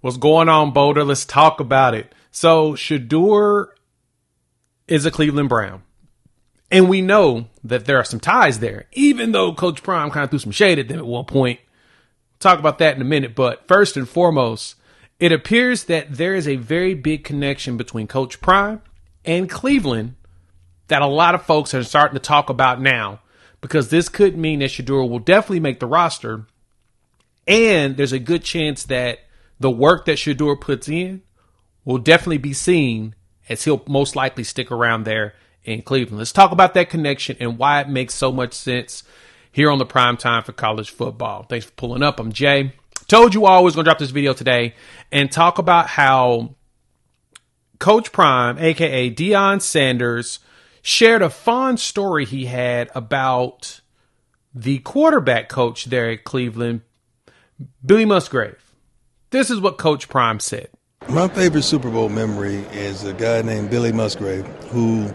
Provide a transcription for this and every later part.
What's going on, Boulder? Let's talk about it. So Shadur is a Cleveland Brown. And we know that there are some ties there, even though Coach Prime kind of threw some shade at them at one point. Talk about that in a minute. But first and foremost, it appears that there is a very big connection between Coach Prime and Cleveland that a lot of folks are starting to talk about now, because this could mean that Shedeur will definitely make the roster. And there's a good chance that the work that Shedeur puts in will definitely be seen, as he'll most likely stick around there in Cleveland. Let's talk about that connection and why it makes so much sense here on the Prime Time for College Football. Thanks for pulling up. I'm Jay. Told you I was going to drop this video today and talk about how Coach Prime, a.k.a. Deion Sanders, shared a fond story he had about the quarterback coach there at Cleveland, Billy Musgrave. This is what Coach Prime said. My favorite Super Bowl memory is a guy named Billy Musgrave, who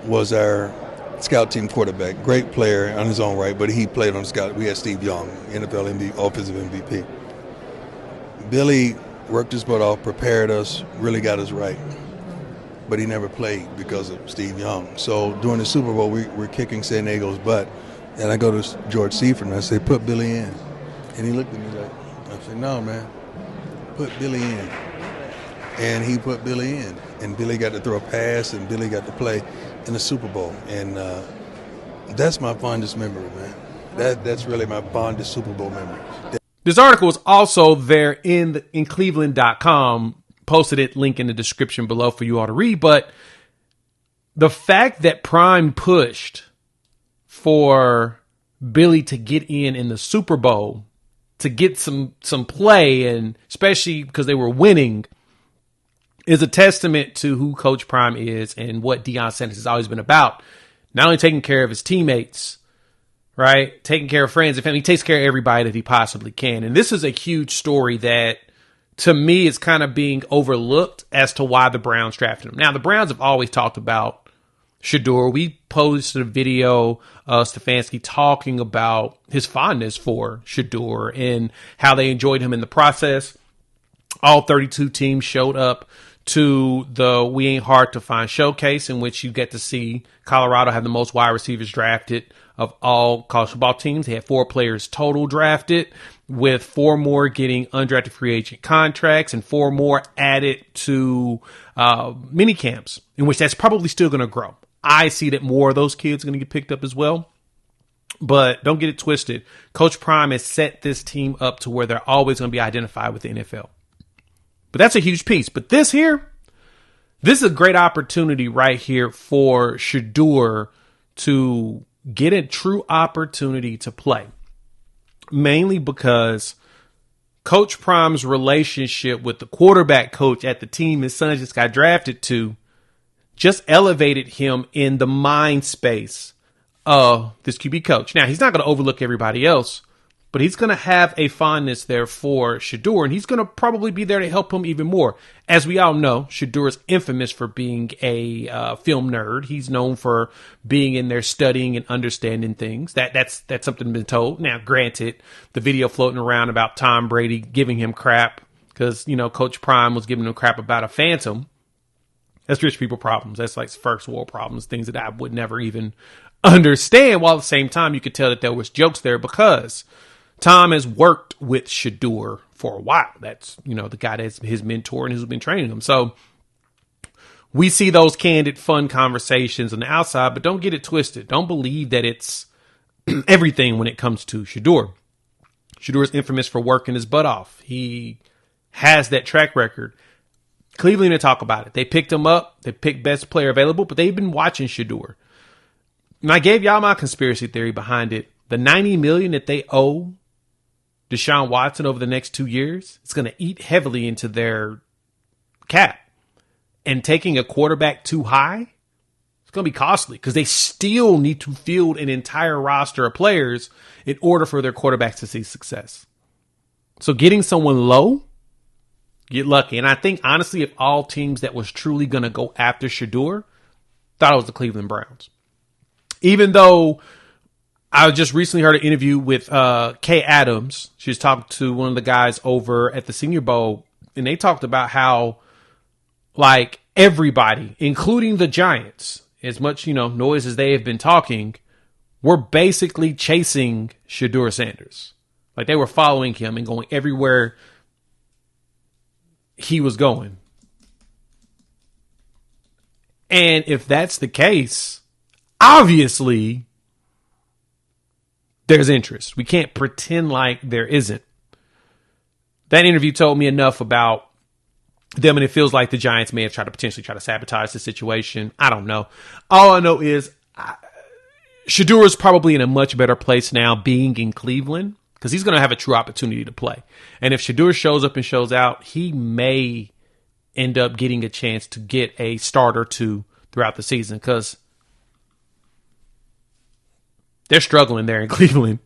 was our scout team quarterback. Great player on his own right, but he played on scout. We had Steve Young, NFL offensive MVP. Billy worked his butt off, prepared us, really got us right. But he never played because of Steve Young. So during the Super Bowl, we're kicking San Diego's butt. And I go to George Seifert and I say, put Billy in. And he looked at me like, I said, no, man, put Billy in. And he put Billy in. And Billy got to throw a pass, and Billy got to play in the Super Bowl. And that's my fondest memory, man. That's really my fondest Super Bowl memory. This article is also there in Cleveland.com. Posted it, link in the description below for you all to read. But the fact that Prime pushed for Billy to get in the Super Bowl, to get some play, and especially because they were winning, is a testament to who Coach Prime is and what Deion Sanders has always been about. Not only taking care of his teammates, right? Taking care of friends and family. He takes care of everybody that he possibly can. And this is a huge story that, to me, is kind of being overlooked as to why the Browns drafted him. Now, the Browns have always talked about Shadur. We posted a video of Stefanski talking about his fondness for Shadur and how they enjoyed him in the process. All 32 teams showed up to the We Ain't Hard to Find showcase, in which you get to see Colorado have the most wide receivers drafted of all college football teams. They had 4 players total drafted, with 4 more getting undrafted free agent contracts and 4 more added to mini camps, in which that's probably still going to grow. I see that more of those kids are going to get picked up as well. But don't get it twisted. Coach Prime has set this team up to where they're always going to be identified with the NFL. But that's a huge piece. But this is a great opportunity right here for Shadur to get a true opportunity to play. Mainly because Coach Prime's relationship with the quarterback coach at the team his son just got drafted to just elevated him in the mind space of this QB coach. Now, he's not going to overlook everybody else, but he's going to have a fondness there for Shadur, and he's going to probably be there to help him even more. As we all know, Shadur is infamous for being a film nerd. He's known for being in there studying and understanding things. That's something been told. Now, granted, the video floating around about Tom Brady giving him crap because, Coach Prime was giving him crap about a phantom. That's rich people problems. That's like first world problems, things that I would never even understand. While at the same time, you could tell that there was jokes there because Tom has worked with Shedeur for a while. That's, the guy that's his mentor and who's been training him. So we see those candid, fun conversations on the outside, but don't get it twisted. Don't believe that it's everything when it comes to Shedeur. Shedeur is infamous for working his butt off. He has that track record. Cleveland to talk about it. They picked him up. They picked best player available, but they've been watching Shedeur. And I gave y'all my conspiracy theory behind it. The $90 million that they owe Deshaun Watson over the next 2 years, it's going to eat heavily into their cap. And taking a quarterback too high, it's going to be costly because they still need to field an entire roster of players in order for their quarterbacks to see success. So getting someone low, get lucky. And I think, honestly, if all teams that was truly going to go after Shedeur thought it was the Cleveland Browns. Even though I just recently heard an interview with Kay Adams. She was talking to one of the guys over at the Senior Bowl, and they talked about how, like, everybody, including the Giants, as much, noise as they have been talking, were basically chasing Shedeur Sanders. Like, they were following him and going everywhere he was going. And if that's the case, obviously there's interest. We can't pretend like there isn't. That interview told me enough about them, and it feels like the Giants may have tried to sabotage the situation. I don't know. All I know is Shadur is probably in a much better place now being in Cleveland, because he's going to have a true opportunity to play. And if Shadur shows up and shows out, he may end up getting a chance to get a start or two throughout the season, because they're struggling there in Cleveland.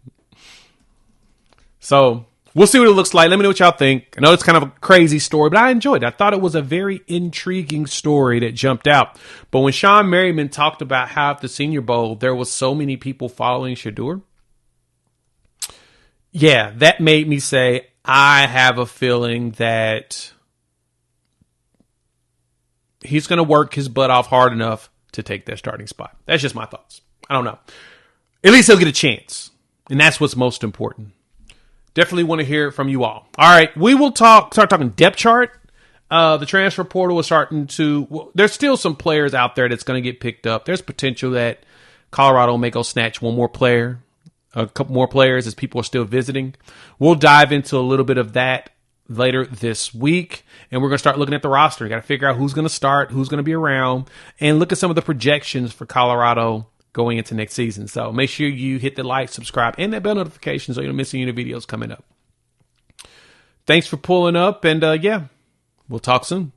So we'll see what it looks like. Let me know what y'all think. I know it's kind of a crazy story, but I enjoyed it. I thought it was a very intriguing story that jumped out. But when Sean Merriman talked about how at the Senior Bowl there was so many people following Shadur, yeah, that made me say, I have a feeling that he's going to work his butt off hard enough to take that starting spot. That's just my thoughts. I don't know. At least he'll get a chance. And that's what's most important. Definitely want to hear it from you all. All right, we will start talking depth chart. The transfer portal is starting to... Well, there's still some players out there that's going to get picked up. There's potential that Colorado may go snatch one more player, a couple more players as people are still visiting. We'll dive into a little bit of that later this week, and we're going to start looking at the roster. Got to figure out who's going to start, who's going to be around, and look at some of the projections for Colorado going into next season. So make sure you hit the like, subscribe, and that bell notification so you don't miss any of the videos coming up. Thanks for pulling up, and yeah, we'll talk soon.